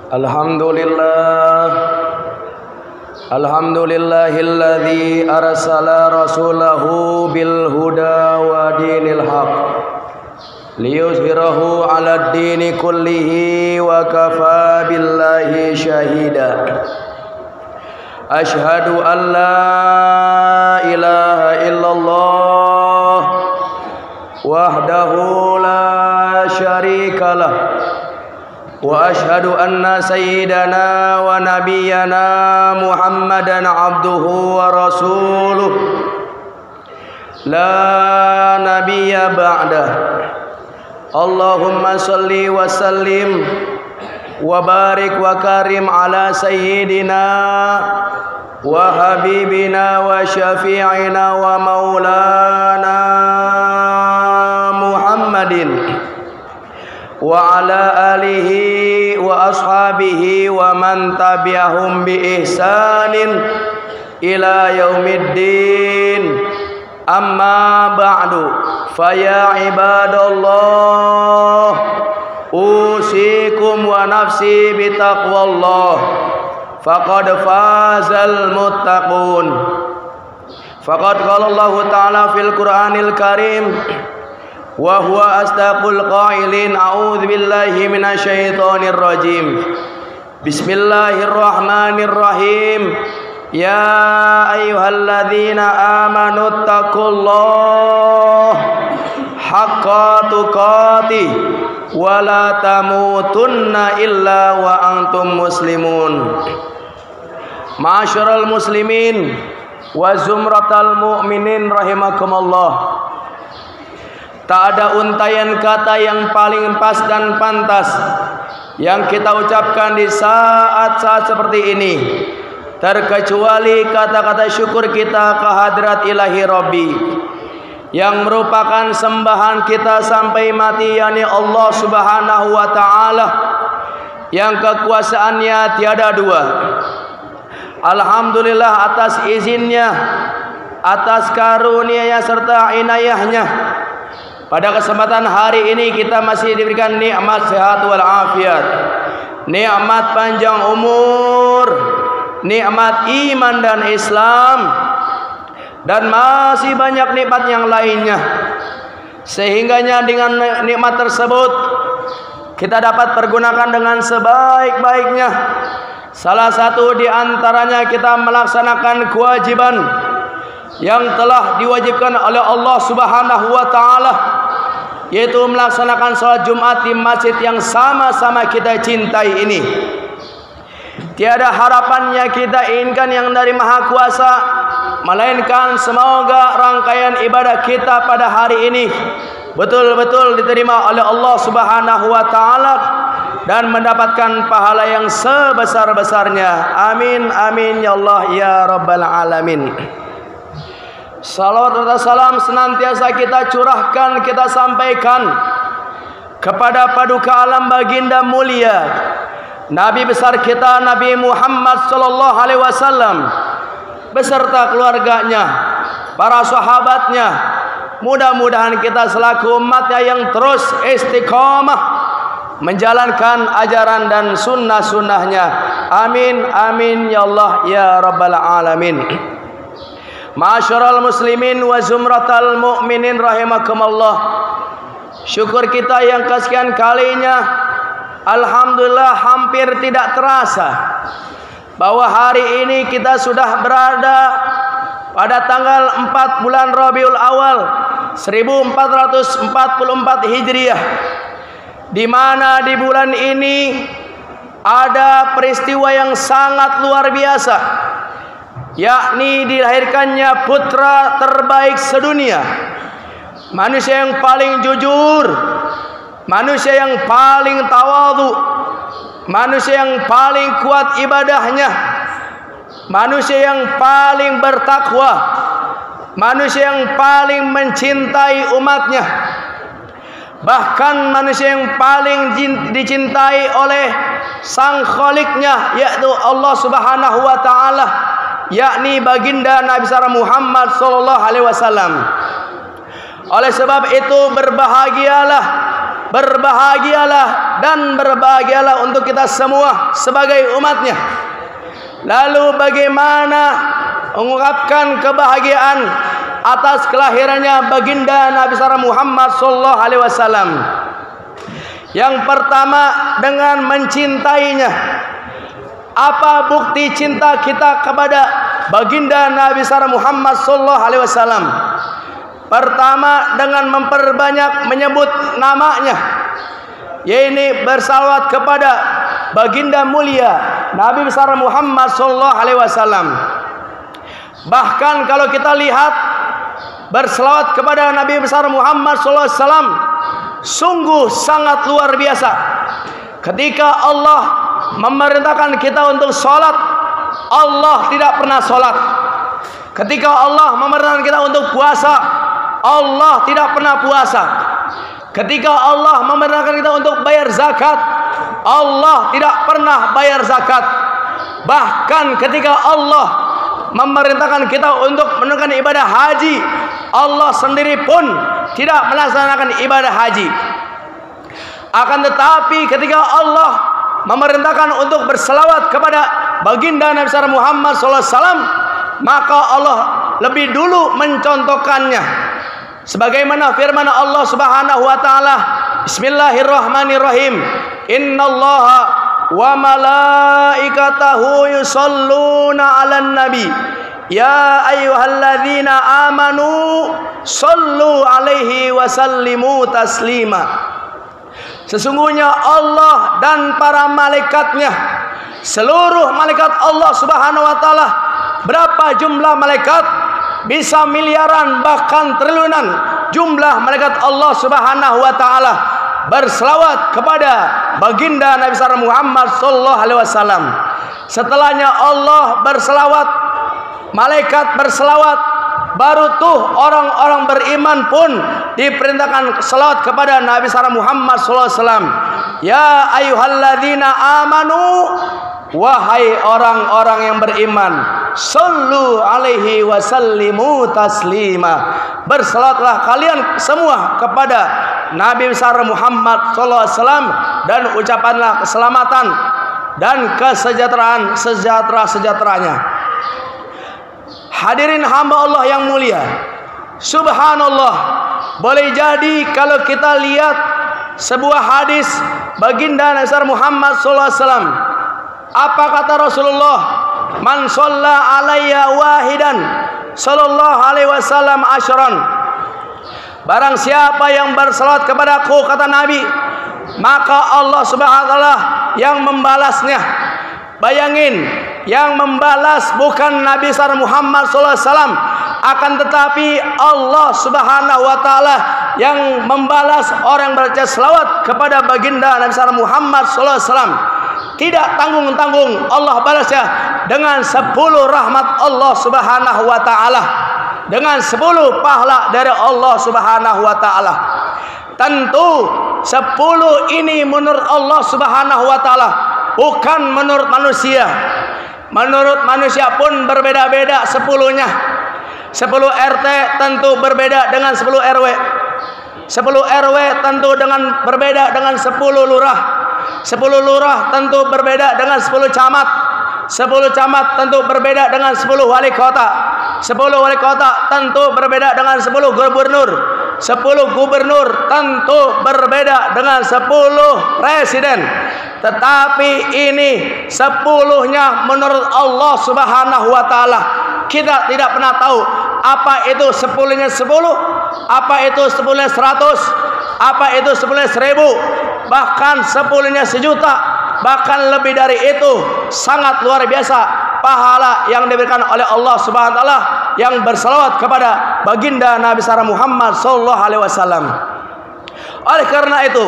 Alhamdulillahilladzi arsala rasulahu bil huda wa dinil haq liyuzhirahu 'alad dini kullihi wa kafa billahi syahida. Asyhadu an la ilaha illallah wahdahu la syarikalah wa asyhadu anna sayyidana wa nabiyyana Muhammadan abduhu wa rasuluh la nabiyya ba'dah. Allahumma salli wa sallim wa barik wa karim ala sayyidina wa habibina wa syafi'ina wa maulana Muhammadin wa ala alihi wa ashabihi wa man tabi'ahum bi ihsanin ila yaumiddin. Amma ba'du, faya ibadallah, usikum wa nafsi bitaqwallah, faqad fazal muttaqun. Faqad qala Allah ta'ala fil Qur'anil Karim wa huwa asdaqul qailin, a'udzu billahi minasyaitonir rajim. Bismillahirrahmanirrahim. Ya ayyuhalladzina amanu taqullaha haqqa tuqatih wa la tamutunna illa wa antum muslimun. Ma'asyiral muslimin wa zumratal mu'minin rahimakumullah. Tak ada untayan kata yang paling pas dan pantas yang kita ucapkan di saat-saat seperti ini, terkecuali kata-kata syukur kita kehadrat ilahi Rabbi yang merupakan sembahan kita sampai mati, yakni Allah subhanahu wa ta'ala yang kekuasaannya tiada dua. Alhamdulillah atas izinnya, atas karunia-Nya serta inayahnya, pada kesempatan hari ini kita masih diberikan nikmat sehat wal afiat, nikmat panjang umur, nikmat iman dan Islam, dan masih banyak nikmat yang lainnya. Sehingganya dengan nikmat tersebut kita dapat pergunakan dengan sebaik-baiknya. Salah satu di antaranya kita melaksanakan kewajiban yang telah diwajibkan oleh Allah subhanahu wa ta'ala, yaitu melaksanakan sholat Jumat di masjid yang sama-sama kita cintai ini. Tiada harapannya kita inginkan yang dari Maha Kuasa, melainkan semoga rangkaian ibadah kita pada hari ini betul-betul diterima oleh Allah subhanahu wa ta'ala dan mendapatkan pahala yang sebesar-besarnya. Amin amin ya Allah ya rabbal alamin. Salawat dan salam senantiasa kita curahkan, kita sampaikan kepada paduka alam baginda mulia Nabi besar kita Nabi Muhammad sallallahu alaihi wasallam beserta keluarganya, para sahabatnya. Mudah-mudahan kita selaku umatnya yang terus istiqamah menjalankan ajaran dan sunnah-sunnahnya. Amin amin ya Allah ya rabbal alamin. Ma'asyiral muslimin wa zumratal mu'minin rahimakumullah. Syukur kita yang kesekian kalinya, alhamdulillah hampir tidak terasa bahwa hari ini kita sudah berada pada tanggal 4 bulan Rabiul Awal 1444 Hijriah, di mana di bulan ini ada peristiwa yang sangat luar biasa, yakni dilahirkannya putra terbaik sedunia, manusia yang paling jujur, manusia yang paling tawadhu, manusia yang paling kuat ibadahnya, manusia yang paling bertakwa, manusia yang paling mencintai umatnya, bahkan manusia yang paling dicintai oleh sang Khaliknya, yaitu Allah subhanahu wa ta'ala, yakni baginda Nabi besar Muhammad sallallahu alaihi wasallam. Oleh sebab itu berbahagialah berbahagialah dan berbahagialah untuk kita semua sebagai umatnya. Lalu bagaimana mengungkapkan kebahagiaan atas kelahirannya baginda Nabi besar Muhammad sallallahu alaihi wasallam? Yang pertama, dengan mencintainya. Apa bukti cinta kita kepada baginda Nabi besar Muhammad sallallahu alaihi wasallam? Pertama, dengan memperbanyak menyebut namanya, yaitu bersalawat kepada baginda mulia Nabi besar Muhammad sallallahu alaihi wasallam. Bahkan kalau kita lihat berselawat kepada Nabi besar Muhammad sallallahu alaihi wasallam sungguh sangat luar biasa. Ketika Allah memerintahkan kita untuk sholat, Allah tidak pernah sholat. Ketika Allah memerintahkan kita untuk puasa, Allah tidak pernah puasa. Ketika Allah memerintahkan kita untuk bayar zakat, Allah tidak pernah bayar zakat. Bahkan ketika Allah memerintahkan kita untuk menunaikan ibadah haji, Allah sendiri pun tidak melaksanakan ibadah haji. Akan tetapi ketika Allah memerintahkan untuk berselawat kepada baginda Nabi besar Muhammad SAW, maka Allah lebih dulu mencontohkannya. Sebagaimana firman Allah Subhanahu wa taala, Bismillahirrahmanirrahim. Innallaha wa malaikatahu yusholluna 'alan nabi. Ya ayyuhalladzina amanu shollu 'alaihi wa sallimu taslima. Sesungguhnya Allah dan para malaikatnya, seluruh malaikat Allah Subhanahu wa taala, berapa jumlah malaikat? Bisa miliaran bahkan triliunan jumlah malaikat Allah Subhanahu wa taala berselawat kepada baginda Nabi besar Muhammad sallallahu alaihi wasallam. Setelahnya Allah berselawat, malaikat berselawat, baru tuh orang-orang beriman pun diperintahkan selawat kepada Nabi besar Muhammad sallallahu alaihi wasallam. Ya ayyuhalladzina amanu, wahai orang-orang yang beriman, sallu alaihi wasallimu taslima. Berselawatlah kalian semua kepada Nabi besar Muhammad sallallahu alaihi wasallam dan ucapkanlah keselamatan dan kesejahteraan sejahtera-sejahteranya. Hadirin hamba Allah yang mulia, subhanallah, boleh jadi kalau kita lihat sebuah hadis baginda Nabi besar Muhammad sallallahu alaihi wasallam, apa kata Rasulullah? Man shalla alayya wahidan sallallahu alaihi wasallam asyran. Barang siapa yang bersalawat kepadaku, kata Nabi, maka Allah Subhanahu wa taala yang membalasnya. Bayangin, yang membalas bukan Nabi besar Muhammad sallallahu alaihi wasallam, akan tetapi Allah Subhanahu wa taala yang membalas orang yang baca selawat kepada baginda Nabi besar Muhammad sallallahu alaihi wasallam. Tidak tanggung-tanggung Allah balasnya dengan 10 rahmat Allah Subhanahu wa taala, dengan 10 pahala dari Allah Subhanahu wa taala. Tentu 10 ini menurut Allah Subhanahu wa taala, bukan menurut manusia. Menurut manusia pun berbeda-beda 10-nya. 10 RT tentu berbeda dengan 10 RW. 10 RW tentu dengan berbeda dengan 10 lurah. 10 lurah tentu berbeda dengan 10 camat. 10 camat tentu berbeda dengan 10 wali kota. 10 wali kota tentu berbeda dengan 10 gubernur. 10 gubernur tentu berbeda dengan 10 presiden. Tetapi ini 10-nya menurut Allah Subhanahu wa taala. Kita tidak pernah tahu apa itu 10-nya 10, apa itu 10-nya 100, apa itu 10-nya 1000, bahkan 10-nya 1.000.000, bahkan lebih dari itu. Sangat luar biasa pahala yang diberikan oleh Allah Subhanahu wa taala yang berselawat kepada baginda Nabi besar Muhammad sallallahu alaihi wasallam. Oleh karena itu,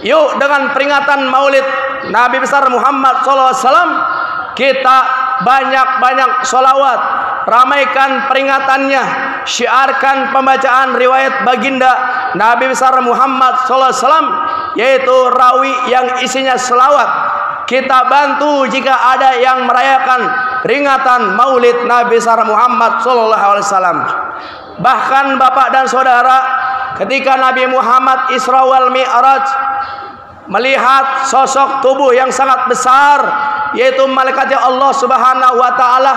yuk dengan peringatan Maulid Nabi besar Muhammad sallallahu alaihi wasallam, kita banyak-banyak sholawat, ramaikan peringatannya, syiarkan pembacaan riwayat baginda Nabi besar Muhammad sallallahu alaihi wasallam, yaitu rawi yang isinya selawat. Kita bantu jika ada yang merayakan peringatan Maulid Nabi besar Muhammad sallallahu alaihi wasallam. Bahkan Bapak dan Saudara, ketika Nabi Muhammad Isra wal Mi'raj melihat sosok tubuh yang sangat besar, yaitu malaikatnya Allah Subhanahu wa taala,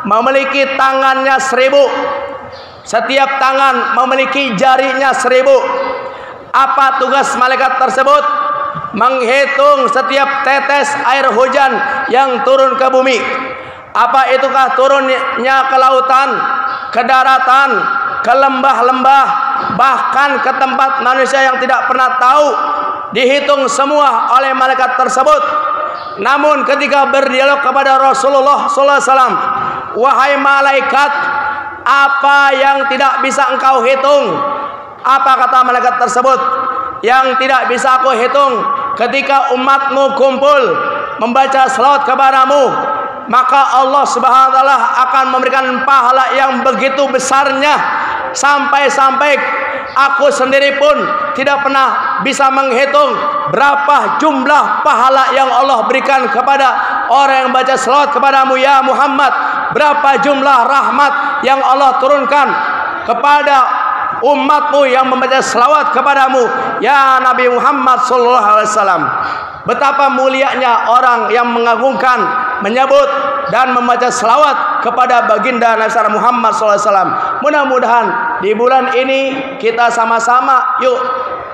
memiliki tangannya 1000. Setiap tangan memiliki jarinya 1000. Apa tugas malaikat tersebut? Menghitung setiap tetes air hujan yang turun ke bumi. Apa itukah turunnya ke lautan, ke daratan, ke lembah-lembah, bahkan ke tempat manusia yang tidak pernah tahu. Dihitung semua oleh malaikat tersebut. Namun ketika berdialog kepada Rasulullah SAW, wahai malaikat, apa yang tidak bisa engkau hitung? Apa kata malaikat tersebut? Yang tidak bisa aku hitung, ketika umatmu kumpul membaca salawat kepadamu, maka Allah Subhanahu wa taala akan memberikan pahala yang begitu besarnya, sampai-sampai aku sendiri pun tidak pernah bisa menghitung berapa jumlah pahala yang Allah berikan kepada orang yang baca salawat kepadamu ya Muhammad. Berapa jumlah rahmat yang Allah turunkan kepada umatmu yang membaca salawat kepadamu ya Nabi Muhammad sallallahu alaihi wasallam. Betapa mulianya orang yang mengagungkan, menyebut dan membaca selawat kepada baginda Nabi Muhammad SAW. Mudah-mudahan di bulan ini kita sama-sama yuk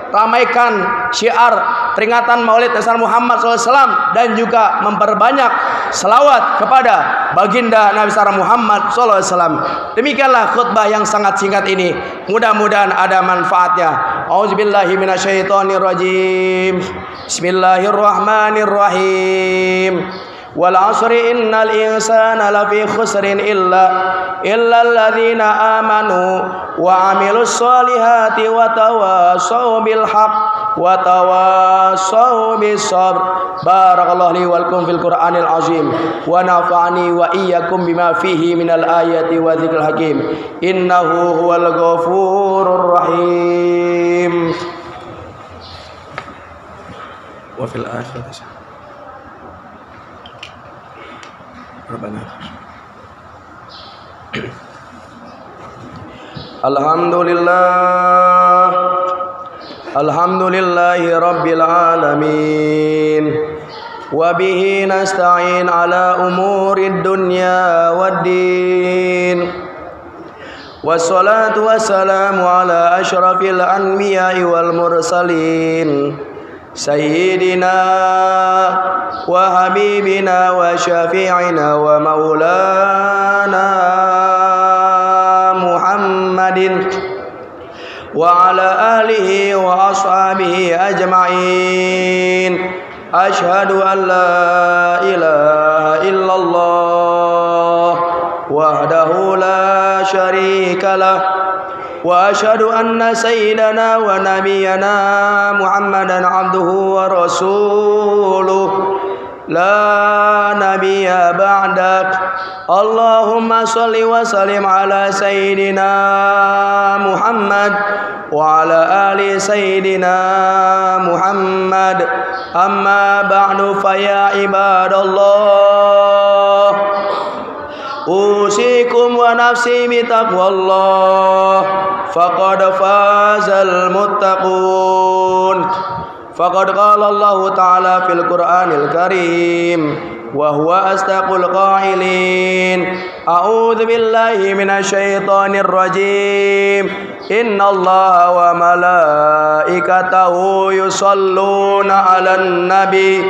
ramaikan syiar peringatan Maulid Nabi Muhammad SAW dan juga memperbanyak selawat kepada baginda Nabi Muhammad SAW. Demikianlah khutbah yang sangat singkat ini. Mudah-mudahan ada manfaatnya. Auzubillahi minasyaitonirrajim. Bismillahirrahmanirrahim. Wal 'asri innal insana lafi khusrin illa alladzina amanu wa 'amilus solihati wa tawassaw bil haqq wa tawassaw bis sabr. Barakallahu li wa lakum fil Qur'anil azim wa nafa'ani wa iyyakum bima fihi minal ayati wa dzikril hakim. Innahu huwal ghafurur rahim. Wa fil akhirati Rabbana. Alhamdulillahi rabbil alamin. Wa bihi nasta'in ala umurid dunya waddin. Wassalatu wassalamu ala asyrafil anbiya'i wal mursalin. Sayyidina wa habibina wa syafi'ina wa maulana Muhammadin wa ala alihi wa ashabihi ajma'in. Ashhadu an la ilaha illallah wahdahu la syarika lah. Wa asyhadu anna sayyidana wa nabiyyana Muhammadan abduhu wa rasuluh la nabiyya ba'dak. Allahumma shalli wa sallim ala sayyidina Muhammad wa ala ali sayyidina Muhammad. Amma ba'du fa ya ibadallah, usikum wa nafsi bitaqwallah, faqad fazal muttaqun. Faqad qala Allah ta'ala fil Qur'anil Karim wa huwa astaqul qailin. A'udzu billahi minasyaitonir rajim. Innallaha wa malaikatahu yusholluna 'alan nabi.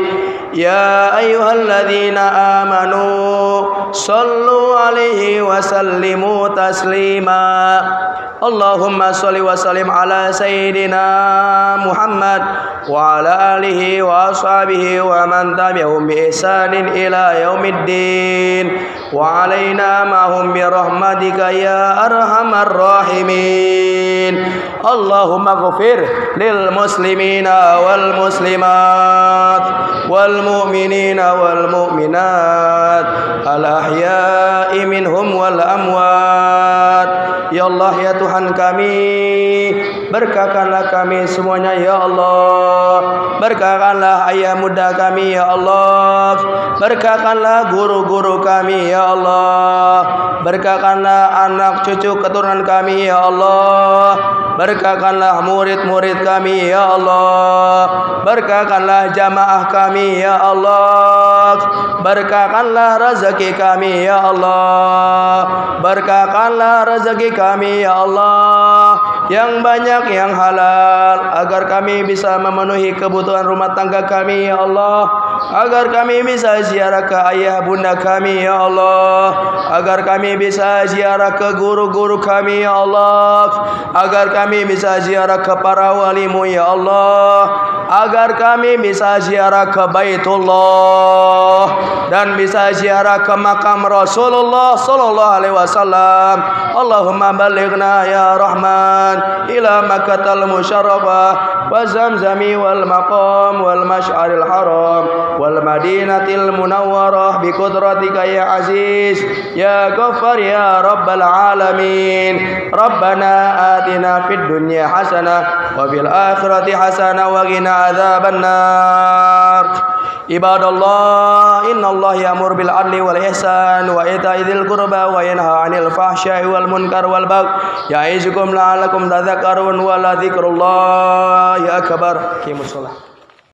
Ya ayyuhalladzina amanu sallu alaihi wa sallimu taslima. Allahumma shalli wa sallim ala sayyidina Muhammad wa ala alihi wa ashabihi wa man tabi'ahum bi ihsanin ila yaumiddin wa alaina ma'hum bi rahmatika ya arhamar rahimin. Allahumma ghfir lil muslimina wal muslimat wal mu'minina wal mu'minat al ahya'i minhum wal amwat Ya Allah ya Tuhan kami, berkahkanlah kami semuanya ya Allah. Berkahkanlah ayah muda kami ya Allah. Berkahkanlah guru-guru kami ya Allah. Berkahkanlah anak cucu keturunan kami ya Allah. Berkahkanlah murid-murid kami ya Allah. Berkahkanlah jamaah kami ya Allah. Berkahkanlah rezeki kami ya Allah. Berkahkanlah rezeki kami ya Allah, yang banyak yang halal, agar kami bisa memenuhi kebutuhan rumah tangga kami ya Allah. Agar kami bisa ziarah ke ayah bunda kami ya Allah. Agar kami bisa ziarah ke guru-guru kami ya Allah. Agar kami bisa ziarah ke para walimu ya Allah. Agar kami bisa ziarah ke Baitullah dan bisa ziarah ke makam Rasulullah sallallahu alaihi wasallam. Allahumma balighna ya Rahman ila Makkatal Musyarrafah wa Zamzami wal maqam wal masy'aril haram wal Madinatil Munawwarah bi qudratika ya Aziz ya Ghaffar ya Rabbal alamin. Rabbana atina fid dunya hasanah wa fil akhirati hasanah wa qina adzaban nar. Ibadallah, innallaha ya'muru bil 'adli wal ihsan wa ita'i dzil qurba wa yanha 'anil fahsya'i wal munkar wal baghi ya'izukum la'allakum tadhakkarun wa la dzikrullahi akbar. Qimus shalah.